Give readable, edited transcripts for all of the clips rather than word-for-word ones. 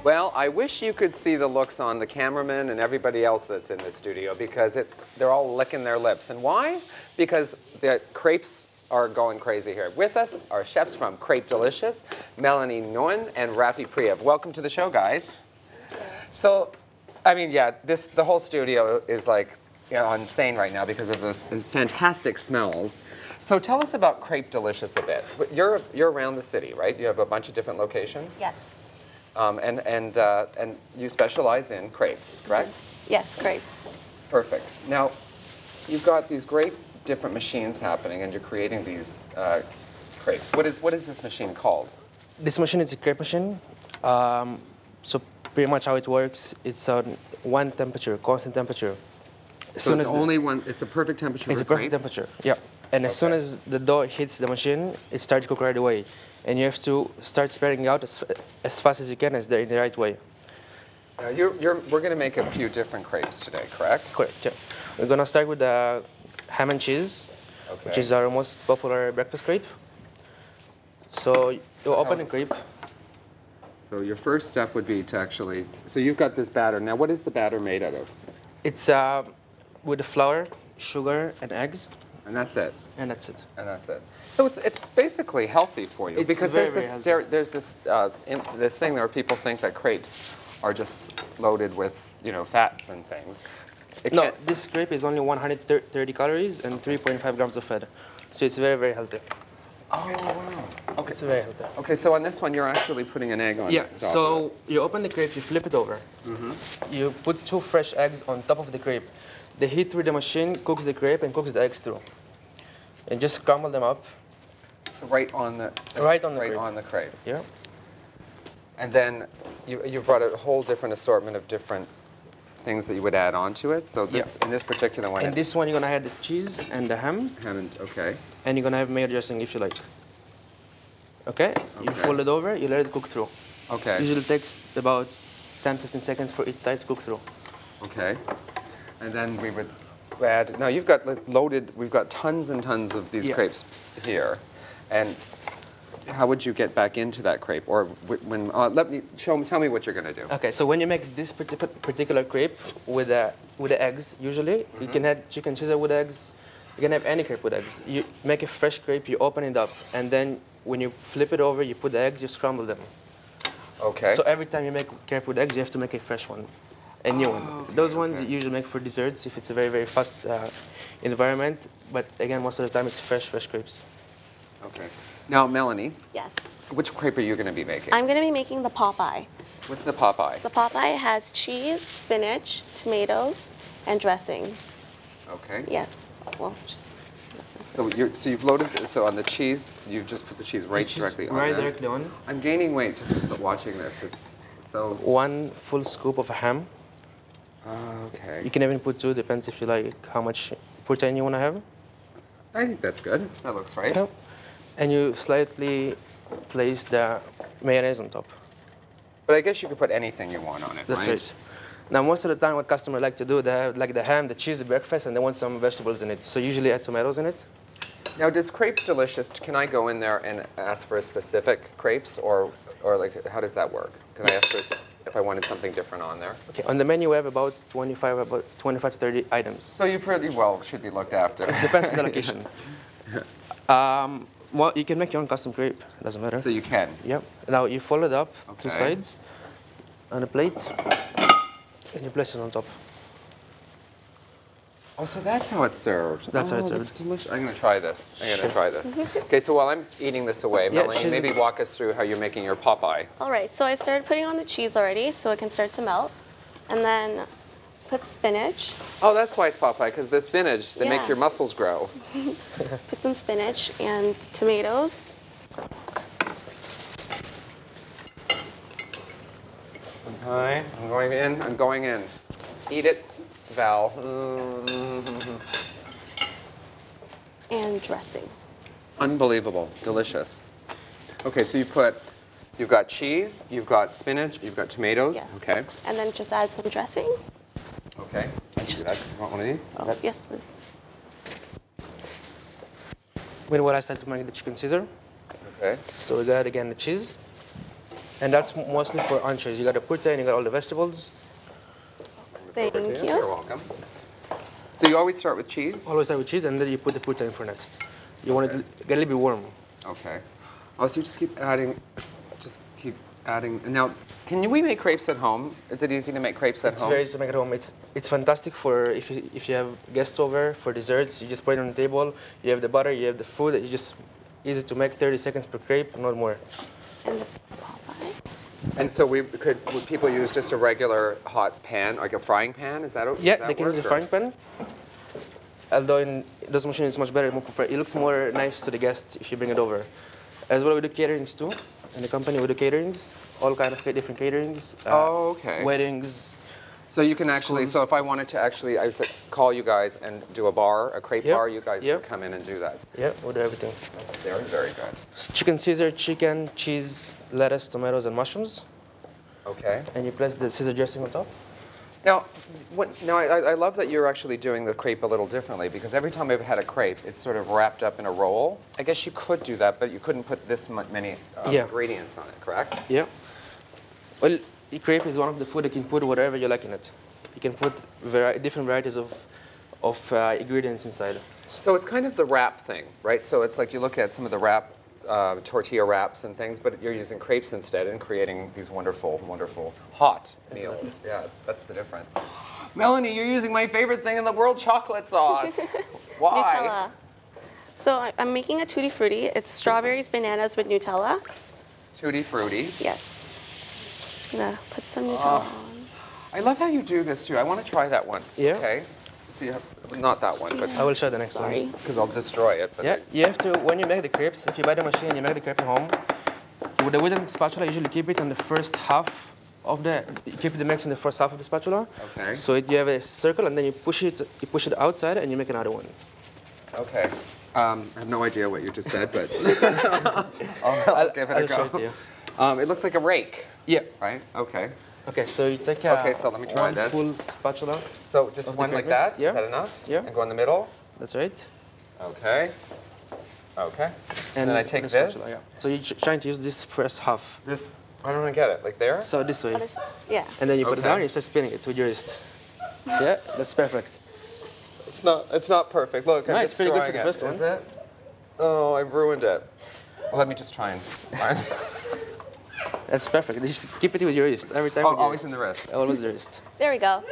Well, I wish you could see the looks on the cameraman and everybody else that's in the studio because they're all licking their lips. And why? Because the crepes are going crazy here. With us are chefs from Crepe Delicious, Melanie Nguyen and Rafi Priev. Welcome to the show, guys. So, I mean, yeah, the whole studio is like insane right now because of the fantastic smells. So tell us about Crepe Delicious a bit. You're around the city, right? You have a bunch of different locations? Yes. And you specialize in crepes, correct? Yes, crepes. Perfect. Now, you've got these great different machines happening, and you're creating these crepes. What is this machine called? This machine is a crepe machine. So pretty much how it works, it's on one temperature, constant temperature. So it's a perfect temperature it's for a perfect crepes? temperature, yeah. And as soon as the dough hits the machine, it starts to cook right away. And you have to start spreading out as fast as you can, in the right way. Now we're going to make a few different crepes today, correct? Correct, yeah. We're going to start with the ham and cheese, which is our most popular breakfast crepe. So you open the crepe. So your first step would be to actually, so you've got this batter. Now what is the batter made out of? It's with the flour, sugar, and eggs. And that's it? And that's it. And that's it. So it's basically healthy for you. It's because very, there's this thing where people think that crepes are just loaded with, fats and things. No, this crepe is only 130 calories and 3.5 grams of fat. So it's very, very healthy. Oh, wow. Okay. It's very healthy. Okay, so on this one, you're actually putting an egg on Yeah, top so of it. you open the crepe, you flip it over. Mm-hmm. You put 2 fresh eggs on top of the crepe. The heat through the machine cooks the crepe and cooks the eggs through. And just crumble them up. So right on the crepe. Yeah. And then you brought a whole different assortment of different things that you would add onto it. So in this particular one, in this one, you're gonna add the cheese and the ham. Okay. And you're gonna have mayo dressing if you like. Okay. You fold it over. You let it cook through. Okay. Usually takes about 10-15 seconds for each side to cook through. Okay. And then we would add. Now you've got we've got tons and tons of these crepes here, and how would you get back into that crepe? Or when tell me what you're going to do. Okay, so when you make this particular crepe with the eggs, usually you can add chicken Caesar with eggs. You can have any crepe with eggs. You make a fresh crepe, you open it up, and then when you flip it over, you put the eggs, you scramble them. Okay. So every time you make crepe with eggs, you have to make a fresh one. A new one. Okay, Those ones you usually make for desserts if it's a very, very fast environment. But again, most of the time it's fresh crepes. Okay. Now, Melanie. Yes. Which crepe are you going to be making? I'm going to be making the Popeye. What's the Popeye? The Popeye has cheese, spinach, tomatoes, and dressing. Okay. Yes. Well, just. So you've loaded. So on the cheese, you just put the cheese directly on. Right there. directly on. I'm gaining weight just watching this. It's so. 1 full scoop of ham. Okay. You can even put 2, depends if you like how much protein you want to have. I think that's good. That looks right. Yeah. And you slightly place the mayonnaise on top. But I guess you could put anything you want on it, That's right? right. Now, most of the time, what customers like to do, they have like the ham, the cheese, the breakfast, and they want some vegetables in it. So usually add tomatoes in it. Now, does Crepe Delicious, can I go in there and ask for a specific crepes, or like, how does that work? Can I ask for if I wanted something different on there? Okay, on the menu we have about 25 to 30 items. So you pretty well should be looked after. It depends on the location. Well, you can make your own custom crepe. Doesn't matter. So you can. Yep. Now you fold it up 2 Okay. sides on a plate, and you place it on top. Oh, so that's how it's served. That's how it's That's served. delicious. I'm going to try this. Okay, so while I'm eating this away, Yeah, Melanie, maybe walk us through how you're making your Popeye. All right. So I started putting on the cheese already, so it can start to melt, and then put spinach. Oh, that's why it's Popeye, because the spinach, they make Yeah. your muscles grow. Put some spinach and tomatoes. Okay, I'm going in. Eat it, Val. And dressing. Unbelievable, delicious. Okay, so you've got cheese, you've got spinach, you've got tomatoes. Yeah. Okay. And then just add some dressing. Okay. I can do that. You want one of these? Oh, yes, please. When I start to make the chicken Caesar, Okay. so we got again the cheese. And that's mostly for entrees. You got the protein, you got all the vegetables. Thank Over to you. You're welcome. So you always start with cheese? Always start with cheese, and then you put the protein for next. You want it to get a little bit warm. Okay. Oh, so you just keep adding, And now, can we make crepes at home? Is it easy to make crepes at It's home? very easy to make at home. It's fantastic for if you have guests over for desserts. You just put it on the table. You have the butter, you have the food. It's just easy to make. 30 seconds per crepe, not more. And this Popeye. And so would people use just a regular hot pan, like a frying pan? Is that okay? Yeah, they can use the frying pan. Although in this machine it's much better, more prefer. It looks more nice to the guests if you bring it over. As well, we do caterings too. In the company, we do caterings, all kind of different caterings. Oh, okay. Weddings. So you can actually, schools. so if I wanted to actually, I said, call you guys and do a bar, a crepe Yep. bar, you guys Yep. can come in and do that. Yeah, we do everything. Very, very good. Chicken Caesar, chicken, cheese, lettuce, tomatoes, and mushrooms. Okay. And you place the Caesar dressing on top. Now, I love that you're actually doing the crepe a little differently, because every time I've had a crepe, it's sort of wrapped up in a roll. I guess you could do that, but you couldn't put this many Yeah. ingredients on it, correct? Yeah. Well, the crepe is one of the food you can put whatever you like in it. You can put different varieties of ingredients inside. So it's kind of the wrap thing, right? So it's like you look at some of the wrap, tortilla wraps and things, but you're using crepes instead and creating these wonderful, wonderful hot meals. Yeah, that's the difference. Melanie, you're using my favorite thing in the world, chocolate sauce. Why? Nutella. So I'm making a tutti frutti. It's strawberries, bananas with Nutella. Tutti frutti. Yes. Just gonna put some Nutella on. I love how you do this too. I want to try that once. Yeah. Okay. So you have, not that one, but I will show the next Sorry. one. because I'll destroy it. But Yeah, you have to, when you make the crepes, if you buy the machine, you make the crepe at home, with the wooden spatula, you usually keep it on the first half of you keep the mix in the first half of the spatula. Okay. So you have a circle, and then you push it outside, and you make another one. Okay. I have no idea what you just said, but I'll give it a I'll go. show it to you. It looks like a rake, Yeah. right? Okay. Okay, so you take Okay, so let me try one this. full spatula. So just Of the one like crepe mix? that? Yeah. Is that enough? Yeah. And go in the middle? That's right. Okay. Okay. And then I take the this? spatula, yeah. So you're trying to use this first half. This, I don't get it. Like there? So this way. Other side. Yeah. And then you put it Okay. down, and you start spinning it with your wrist. Yeah, that's perfect. It's not perfect. Look, No, I'm it's pretty good for destroying the first it. one. Is it? Oh, I've ruined it. Well, let me just try and... That's perfect. You just keep it with your wrist every time. Oh, with your always wrist. in the wrist. Always the wrist. There we go.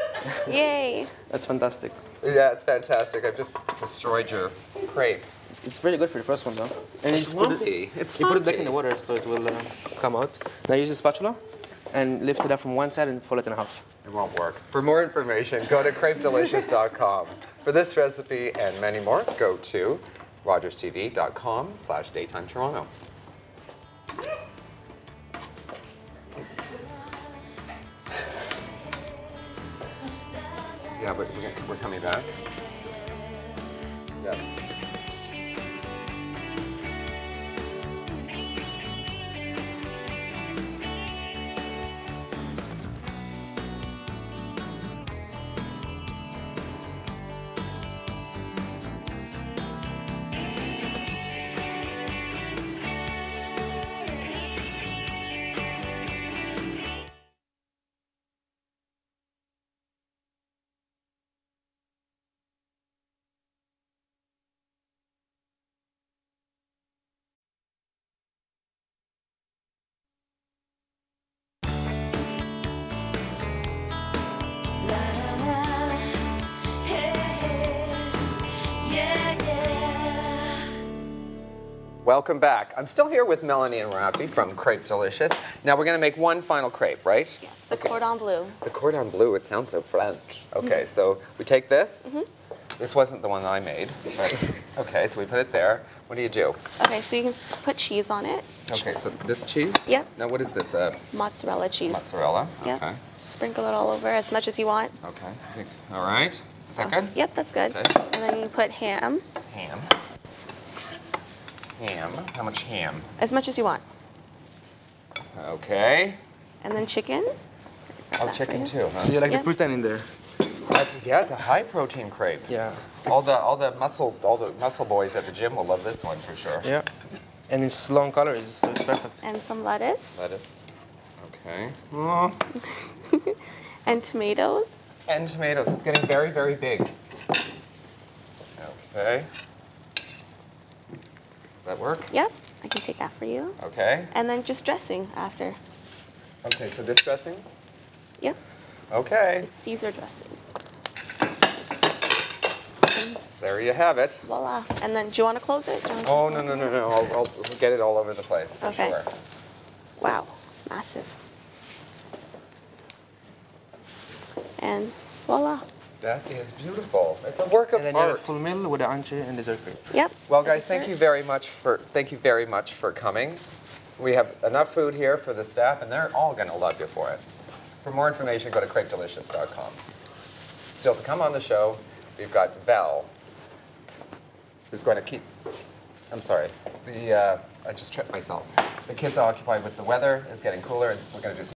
Yay. That's fantastic. Yeah, it's fantastic. I've just destroyed your crepe. It's pretty good for the first one though. And you It's just put it, lumpy. It's you put it back in the lumpy. water so it will come out. Now use the spatula and lift it up from one side and fold it in half. It won't work. For more information, go to crepedelicious.com. For this recipe and many more, go to rogerstv.com/Daytime Toronto. Yeah, but we're coming back. Yeah. Welcome back. I'm still here with Melanie and Rafi from Crepe Delicious. Now we're going to make one final crepe, right? Yes, the cordon bleu. The cordon bleu, it sounds so French. Okay, so we take this. This wasn't the one I made, but okay, so we put it there. What do you do? Okay, so you can put cheese on it. Okay, so this cheese? Yep. Now what is this? Mozzarella cheese. Mozzarella? Yep. Okay. Sprinkle it all over as much as you want. Okay. All right. Is that good? Yep, that's good. Okay. And then you put ham, Ham. Ham. How much ham? as much as you want. Okay. And then chicken. Oh, chicken too, huh? So you like Yep. the protein in there. Yeah, it's a high protein crepe. Yeah. All the muscle boys at the gym will love this one for sure. Yeah. And it's long calories, so it's perfect. And some lettuce. Lettuce. Okay. And tomatoes. And tomatoes. It's getting very, very big. Okay. Does that work? Yep, I can take that for you. Okay. And then just dressing after. Okay, so this dressing? Yep, Okay. it's Caesar dressing. There you have it. Voila. And then, do you want to close it? Oh, no, no, no, no. I'll get it all over the place, for Okay. sure. Wow, it's massive. And voila. That is beautiful. It's a work of And then you have a art. full meal with the entree and dessert crepe. Yep. Well, the guys, thank dessert. you very much for coming. We have enough food here for the staff, and they're all going to love you for it. For more information, go to crepedelicious.com. Still to come on the show, we've got Val, who's going to keep. I'm sorry. I just tripped myself. The kids are occupied with the weather. It's getting cooler, and we're going to do some